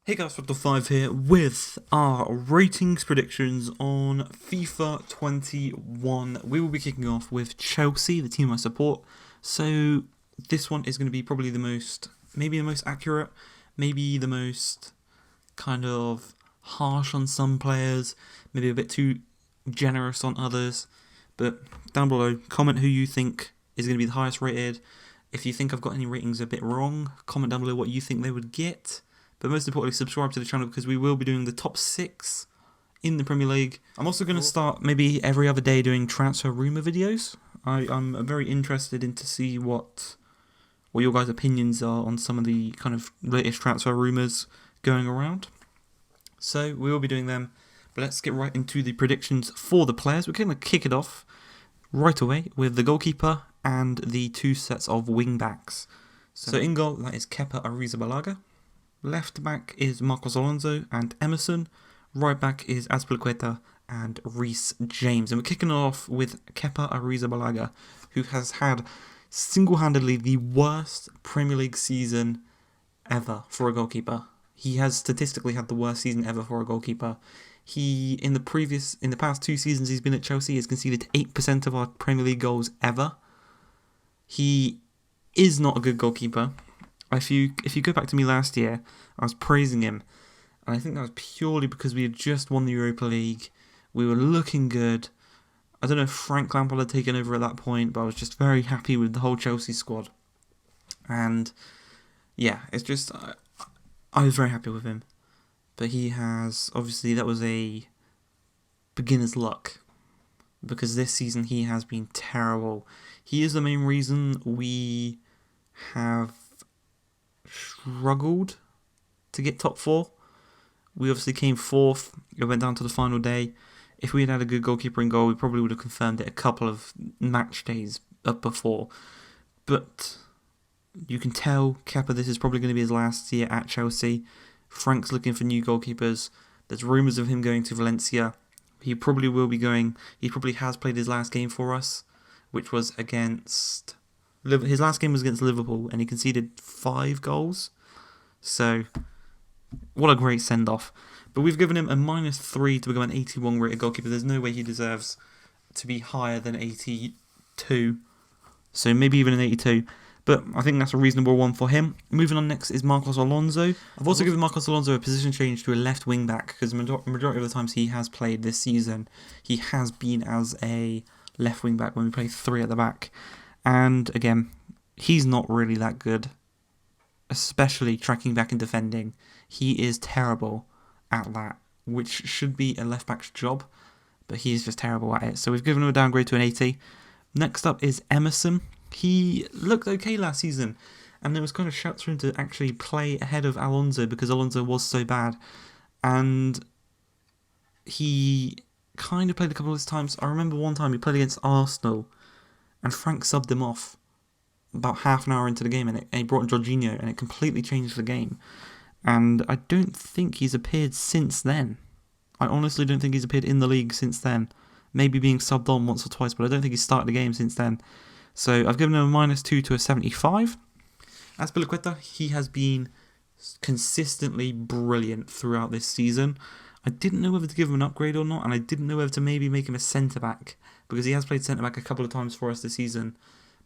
Hey guys, Five here with our ratings predictions on FIFA 21. We will be kicking off with Chelsea, the team I support. So this one is going to be probably maybe the most accurate, maybe the most kind of harsh on some players, maybe a bit too generous on others. But down below, comment who you think is going to be the highest rated. If you think I've got any ratings a bit wrong, comment down below what you think they would get. But most importantly, subscribe to the channel because we will be doing the top 6 in the Premier League. I'm also going to start maybe every other day doing transfer rumour videos. I'm very interested in to see what your guys' opinions are on some of the kind of latest transfer rumours going around. So we will be doing them. But let's get right into the predictions for the players. We're going to kick it off right away with the goalkeeper and the 2 sets of wing backs. So in goal, that is Kepa Arrizabalaga. Left back is Marcos Alonso and Emerson. Right back is Azpilicueta and Reece James. And we're kicking off with Kepa Arrizabalaga, who has had single-handedly the worst Premier League season ever for a goalkeeper. He has statistically had the worst season ever for a goalkeeper. He, in the past 2 seasons he's been at Chelsea, has conceded 8% of our Premier League goals ever. He is not a good goalkeeper. If you go back to me last year, I was praising him, and I think that was purely because we had just won the Europa League. We were looking good. I don't know if Frank Lampard had taken over at that point, but I was just very happy with the whole Chelsea squad. And yeah, it's just I was very happy with him. But he has, obviously, that was a beginner's luck, because this season he has been terrible. He is the main reason we have struggled to get top 4. We obviously came 4th. It went down to the final day. If we had had a good goalkeeper in goal, we probably would have confirmed it a couple of match days up before. But you can tell Kepa, this is probably going to be his last year at Chelsea. Frank's looking for new goalkeepers. There's rumours of him going to Valencia. He probably will be going. He probably has played his last game for us, which was against. His last game was against Liverpool, and he conceded 5 goals. So, what a great send-off. But we've given him a -3 to become an 81 rated goalkeeper. There's no way he deserves to be higher than 82. So maybe even an 82. But I think that's a reasonable one for him. Moving on next is Marcos Alonso. I've also given Marcos Alonso a position change to a left wing back, because the majority of the times he has played this season, he has been as a left wing back when we play 3 at the back. And again, he's not really that good, especially tracking back and defending. He is terrible at that, which should be a left back's job, but he's just terrible at it. So we've given him a downgrade to an 80. Next up is Emerson. He looked okay last season, and there was kind of shouts for him to actually play ahead of Alonso because Alonso was so bad. And he kind of played a couple of times. I remember one time he played against Arsenal, and Frank subbed him off about half an hour into the game, and he brought in Jorginho, and it completely changed the game. And I don't think he's appeared since then. I honestly don't think he's appeared in the league since then. Maybe being subbed on once or twice, but I don't think he's started the game since then. So I've given him a -2 to a 75. Azpilicueta, he has been consistently brilliant throughout this season. I didn't know whether to give him an upgrade or not, and I didn't know whether to maybe make him a centre-back, because he has played centre-back a couple of times for us this season,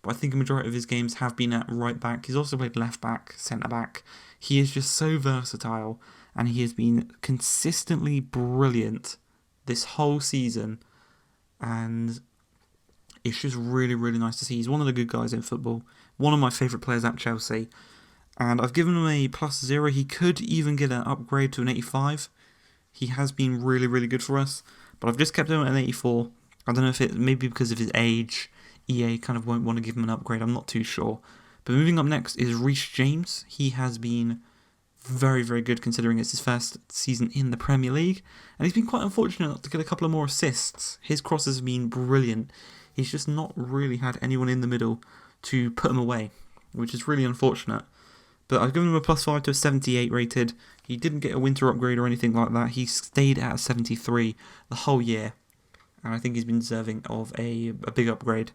but I think a majority of his games have been at right-back. He's also played left-back, centre-back. He is just so versatile, and he has been consistently brilliant this whole season, and it's just really, really nice to see. He's one of the good guys in football, one of my favourite players at Chelsea, and I've given him a +0. He could even get an upgrade to an 85. He has been really, really good for us, but I've just kept him at an 84. I don't know if it maybe because of his age, EA kind of won't want to give him an upgrade. I'm not too sure. But moving up next is Reece James. He has been very, very good considering it's his first season in the Premier League, and he's been quite unfortunate not to get a couple of more assists. His crosses have been brilliant. He's just not really had anyone in the middle to put him away, which is really unfortunate. But I've given him a +5 to a 78 rated. He didn't get a winter upgrade or anything like that. He stayed at a 73 the whole year, and I think he's been deserving of a big upgrade.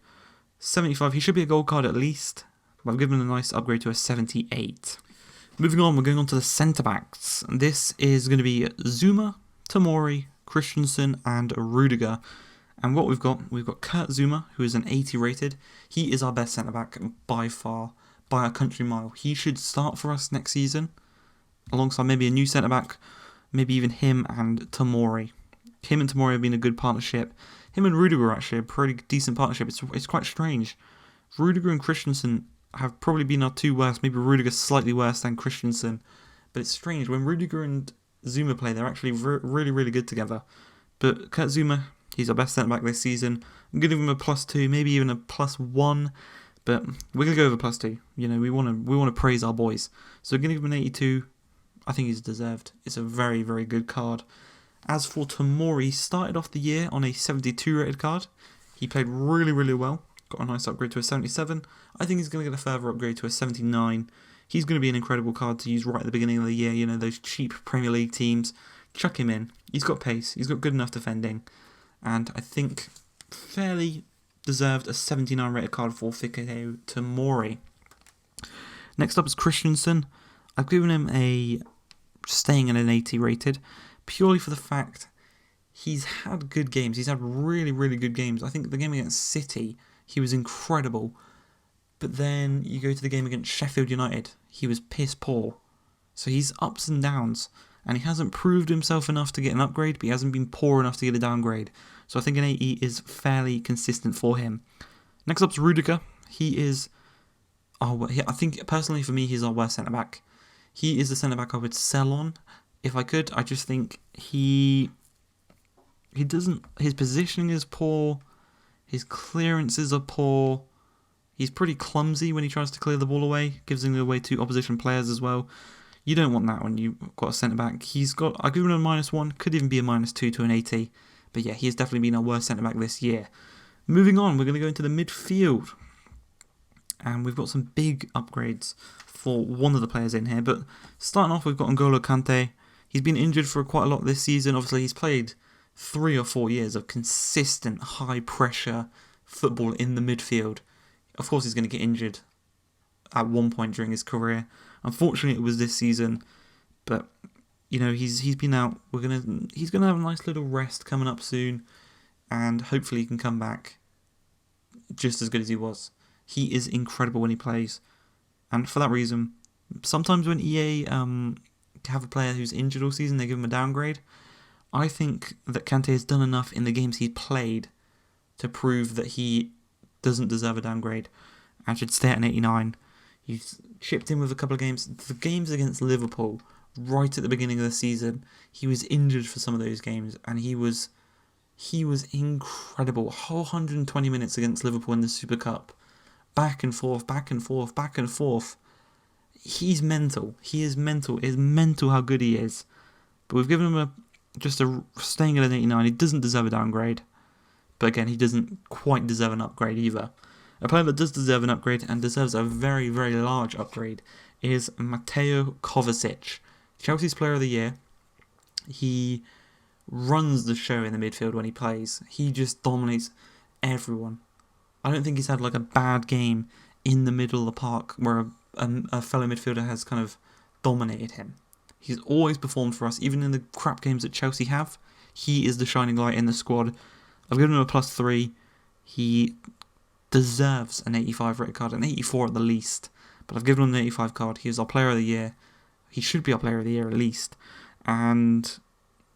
75, he should be a gold card at least, but I've given him a nice upgrade to a 78. Moving on, we're going on to the centre-backs. This is going to be Zuma, Tomori, Christensen and Rudiger. And what we've got Kurt Zuma, who is an 80 rated. He is our best centre-back by far, by a country mile. He should start for us next season, alongside maybe a new centre-back, maybe even him and Tomori. Him and Tomori have been a good partnership. Him and Rudiger are actually a pretty decent partnership. It's quite strange. Rudiger and Christensen have probably been our two worst. Maybe Rudiger slightly worse than Christensen. But it's strange. When Rudiger and Zuma play, they're actually really, really good together. But Kurt Zuma, he's our best centre-back this season. I'm going to give him a +2, maybe even a +1. But we're going to go over +2. You know, we want to praise our boys. So we're going to give him an 82. I think he's deserved. It's a very, very good card. As for Tomori, he started off the year on a 72 rated card. He played really, really well. Got a nice upgrade to a 77. I think he's going to get a further upgrade to a 79. He's going to be an incredible card to use right at the beginning of the year. You know, those cheap Premier League teams. Chuck him in. He's got pace. He's got good enough defending. And I think fairly deserved a 79 rated card for Fikayo Tomori. Next up is Christensen. I've given him staying at an 80 rated. Purely for the fact he's had good games. He's had really, really good games. I think the game against City, he was incredible. But then you go to the game against Sheffield United, he was piss poor. So he's ups and downs. And he hasn't proved himself enough to get an upgrade, but he hasn't been poor enough to get a downgrade. So I think an 80 is fairly consistent for him. Next up is Rudiger. He is... I think, personally for me, he's our worst centre-back. He is the centre-back I would sell on. If I could, I just think he doesn't... His positioning is poor. His clearances are poor. He's pretty clumsy when he tries to clear the ball away. Gives it away to opposition players as well. You don't want that when you've got a centre-back. I'll give him a -1. Could even be a -2 to an 80. But yeah, he has definitely been our worst centre-back this year. Moving on, we're going to go into the midfield. And we've got some big upgrades for one of the players in here. But starting off, we've got N'Golo Kante. He's been injured for quite a lot this season. Obviously, he's played 3 or 4 years of consistent, high-pressure football in the midfield. Of course, he's going to get injured at one point during his career. Unfortunately, it was this season. But, you know, he's been out. He's gonna have a nice little rest coming up soon. And hopefully he can come back just as good as he was. He is incredible when he plays. And for that reason, sometimes when EA... have a player who's injured all season, they give him a downgrade. I think that Kante has done enough in the games he's played to prove that he doesn't deserve a downgrade and should stay at an 89. He's chipped in with a couple of games. The games against Liverpool, right at the beginning of the season, he was injured for some of those games, and he was incredible. A whole 120 minutes against Liverpool in the Super Cup. Back and forth, back and forth, back and forth. He's mental. He is mental. It is mental how good he is. But we've given him staying at an 89. He doesn't deserve a downgrade. But again, he doesn't quite deserve an upgrade either. A player that does deserve an upgrade and deserves a very, very large upgrade is Mateo Kovacic. Chelsea's player of the year. He runs the show in the midfield when he plays. He just dominates everyone. I don't think he's had like a bad game in the middle of the park where a fellow midfielder has kind of dominated him. He's always performed for us, even in the crap games that Chelsea have. He is the shining light in the squad. I've given him a +3. He deserves an 85 rated card, an 84 at the least. But I've given him an 85 card. He is our player of the year. He should be our player of the year at least. And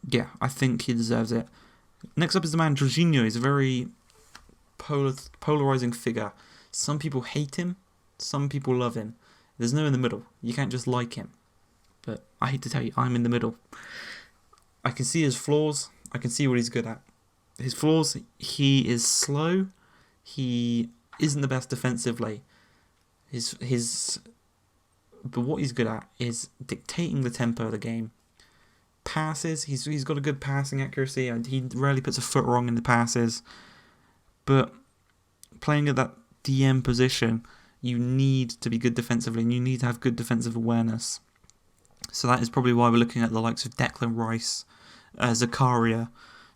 yeah, I think he deserves it. Next up is the man Jorginho. He's a very polarizing figure. Some people hate him. Some people love him. There's no in the middle. You can't just like him. But I hate to tell you, I'm in the middle. I can see his flaws. I can see what he's good at. His flaws, he is slow. He isn't the best defensively. But what he's good at is dictating the tempo of the game. Passes, he's got a good passing accuracy, and he rarely puts a foot wrong in the passes. But playing at that DM position, you need to be good defensively, and you need to have good defensive awareness. So that is probably why we're looking at the likes of Declan Rice, Zakaria,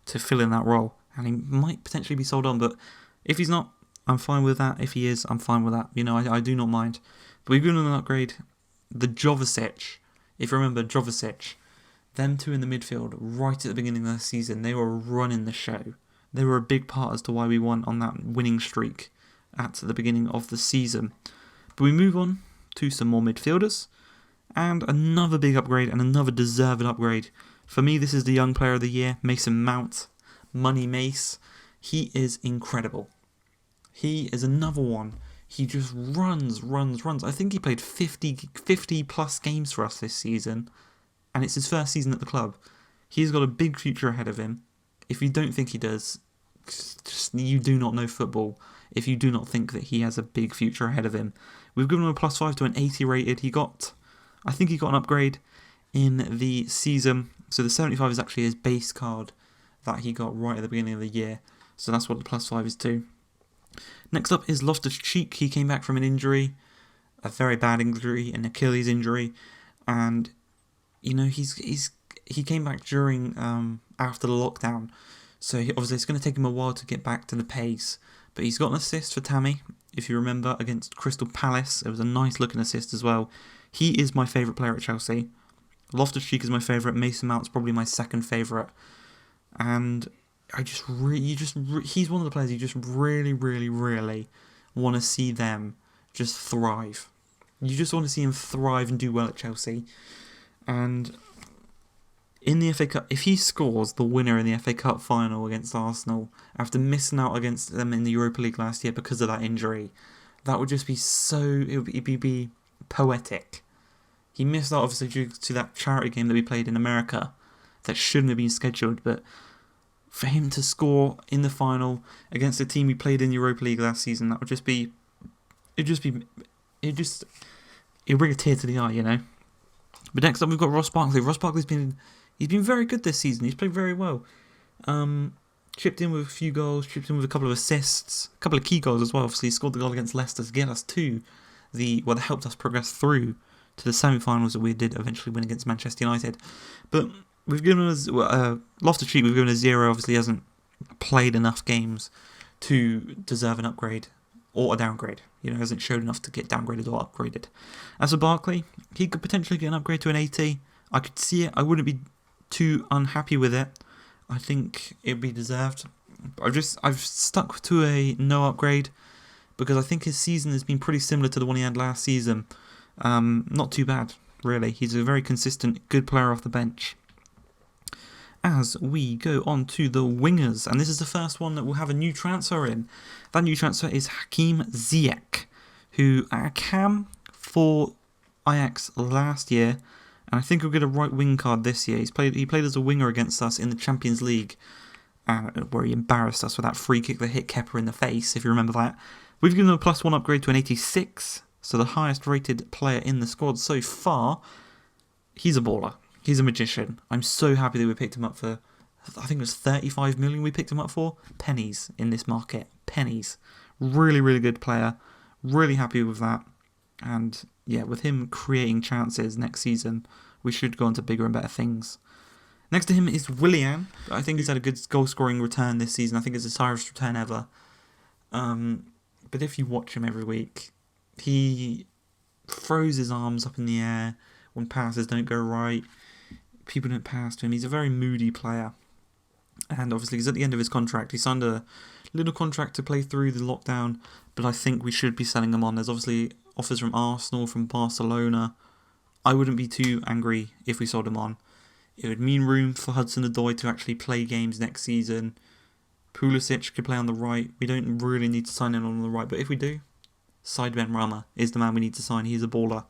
to fill in that role. And he might potentially be sold on, but if he's not, I'm fine with that. If he is, I'm fine with that. You know, I do not mind. But we've given him an upgrade. the Jovicic, if you remember Jovicic, them two in the midfield right at the beginning of the season, they were running the show. They were a big part as to why we won on that winning streak at the beginning of the season. But we move on to some more midfielders, and another big upgrade and another deserved upgrade. For me, this is the young player of the year, Mason Mount, Money Mace. He is incredible. He is another one. He just runs. I think he played 50 plus games for us this season, and it's his first season at the club. He's got a big future ahead of him. If you don't think he does, you do not know football. If you do not think that he has a big future ahead of him. We've given him a +5 to an 80 rated. I think he got an upgrade in the season. So the 75 is actually his base card that he got right at the beginning of the year. So that's what the +5 is to. Next up is Loftus-Cheek. He came back from an injury, a very bad injury, an Achilles injury, and he came back during after the lockdown. So obviously it's going to take him a while to get back to the pace. But he's got an assist for Tammy, if you remember, against Crystal Palace. It was a nice looking assist as well. He is my favourite player at Chelsea. Loftus-Cheek is my favourite. Mason Mount's probably my second favourite. And he's one of the players you just really want to see them just thrive. You just want to see him thrive and do well at Chelsea. And in the FA Cup, if he scores the winner in the FA Cup final against Arsenal after missing out against them in the Europa League last year because of that injury, that would just be it'd be poetic. He missed out obviously due to that charity game that we played in America that shouldn't have been scheduled, but for him to score in the final against the team we played in Europa League last season, that would just be, it'd bring a tear to the eye, But next up we've got Ross Barkley. Ross Barkley's been very good this season. He's played very well. Chipped in with a few goals, chipped in with a couple of assists, a couple of key goals as well. Obviously he scored the goal against Leicester to get us to that helped us progress through to the semi-finals that we did eventually win against Manchester United. But we've given us Loftus-Cheek. We've given a 0. Obviously, he hasn't played enough games to deserve an upgrade or a downgrade. Hasn't showed enough to get downgraded or upgraded. As for Barkley, he could potentially get an upgrade to an 80. I could see it. I wouldn't be too unhappy with it. I think it'd be deserved. I've stuck to a no upgrade because I think his season has been pretty similar to the one he had last season. Not too bad, really. He's a very consistent, good player off the bench. As we go on to the wingers, and this is the first one that will have a new transfer in. That new transfer is Hakim Ziyech, who cam for Ajax last year, and I think he'll get a right wing card this year. He played as a winger against us in the Champions League, where he embarrassed us with that free kick that hit Kepa in the face, if you remember that. We've given him a +1 upgrade to an 86, so the highest rated player in the squad so far. He's a baller. He's a magician. I'm so happy that we picked him up for, I think it was 35 million we picked him up for. Pennies in this market. Pennies. Really good player. Really happy with that. And yeah, with him creating chances next season, we should go on to bigger and better things. Next to him is Willian. I think he's had a good goal-scoring return this season. I think it's his highest return ever. But if you watch him every week, he throws his arms up in the air when passes don't go right. People don't pass to him. He's a very moody player. And obviously he's at the end of his contract. He signed a little contract to play through the lockdown, but I think we should be selling him on. There's obviously offers from Arsenal, from Barcelona. I wouldn't be too angry if we sold him on. It would mean room for Hudson-Odoi to actually play games next season. Pulisic could play on the right. We don't really need to sign him on the right, but if we do, Said Benrahma is the man we need to sign. He's a baller.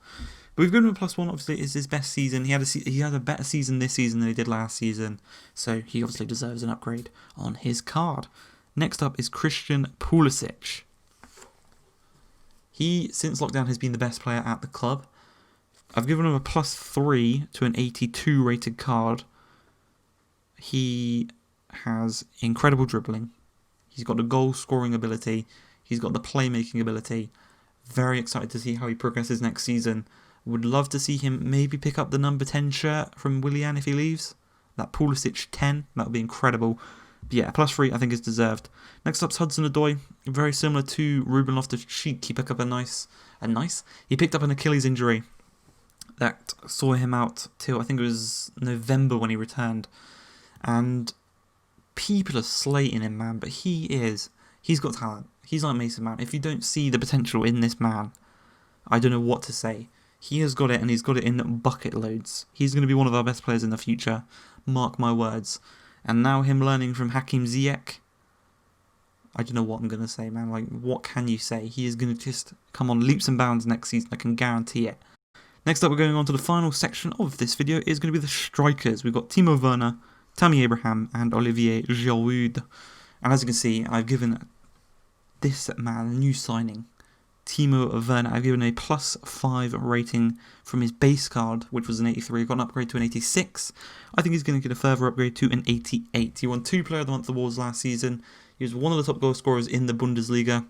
But we've given him a +1. Obviously, it's his best season. He had a better season this season than he did last season, so he obviously deserves an upgrade on his card. Next up is Christian Pulisic. He, since lockdown, has been the best player at the club. I've given him a +3 to an 82 rated card. He has incredible dribbling. He's got the goal scoring ability. He's got the playmaking ability. Very excited to see how he progresses next season. Would love to see him maybe pick up the number 10 shirt from Willian if he leaves. That Pulisic 10, that would be incredible. But yeah, a +3 I think is deserved. Next up's Hudson-Odoi. Very similar to Ruben Loftus-Cheek. He picked up he picked up an Achilles injury that saw him out till I think it was November when he returned. And people are slating him, man, but he's got talent. He's like Mason Mount. If you don't see the potential in this man, I don't know what to say. He has got it, and he's got it in bucket loads. He's going to be one of our best players in the future. Mark my words. And now him learning from Hakim Ziyech, I don't know what I'm going to say, man. Like, what can you say? He is going to just come on leaps and bounds next season. I can guarantee it. Next up, we're going on to the final section of this video. Is going to be the strikers. We've got Timo Werner, Tammy Abraham, and Olivier Giroud. And as you can see, I've given this man a new signing, Timo Werner. I've given a +5 rating from his base card, which was an 83. Got an upgrade to an 86. I think he's going to get a further upgrade to an 88. He won 2 Player of the Month awards last season. He was one of the top goal scorers in the Bundesliga.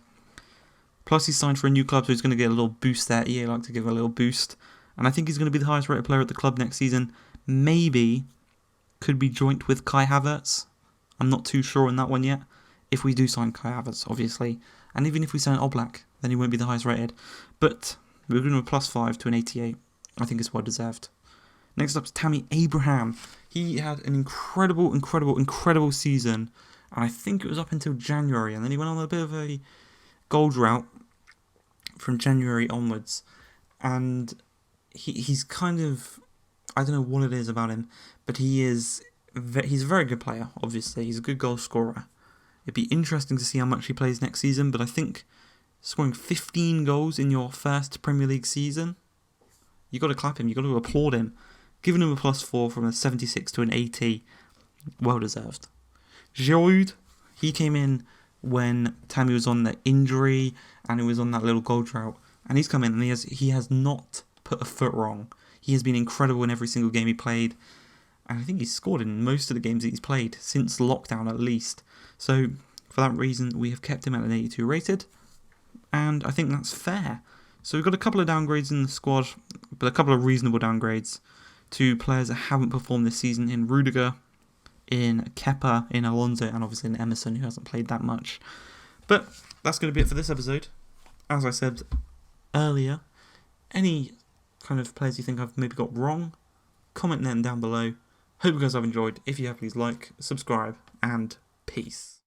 Plus, he's signed for a new club, so he's going to get a little boost there. EA like to give a little boost. And I think he's going to be the highest rated player at the club next season. Maybe could be joint with Kai Havertz. I'm not too sure on that one yet. If we do sign Kai Havertz, obviously. And even if we sign Oblak, then he won't be the highest rated. But we're going to a +5 to an 88. I think it's well deserved. Next up is Tammy Abraham. He had an incredible season. And I think it was up until January. And then he went on a bit of a goal drought from January onwards. And he's kind of, I don't know what it is about him, but he's a very good player, obviously. He's a good goal scorer. It'd be interesting to see how much he plays next season, but I think scoring 15 goals in your first Premier League season, you got to clap him, you got to applaud him. Giving him a +4 from a 76 to an 80, well deserved. Giroud, he came in when Tammy was on the injury and he was on that little goal drought, and he's come in and he has not put a foot wrong. He has been incredible in every single game he played, and I think he's scored in most of the games that he's played since lockdown at least. So for that reason, we have kept him at an 82 rated, and I think that's fair. So we've got a couple of downgrades in the squad, but a couple of reasonable downgrades to players that haven't performed this season in Rudiger, in Kepa, in Alonso, and obviously in Emerson, who hasn't played that much. But that's going to be it for this episode. As I said earlier, any kind of players you think I've maybe got wrong, comment them down below. Hope you guys have enjoyed. If you have, please like, subscribe, and peace.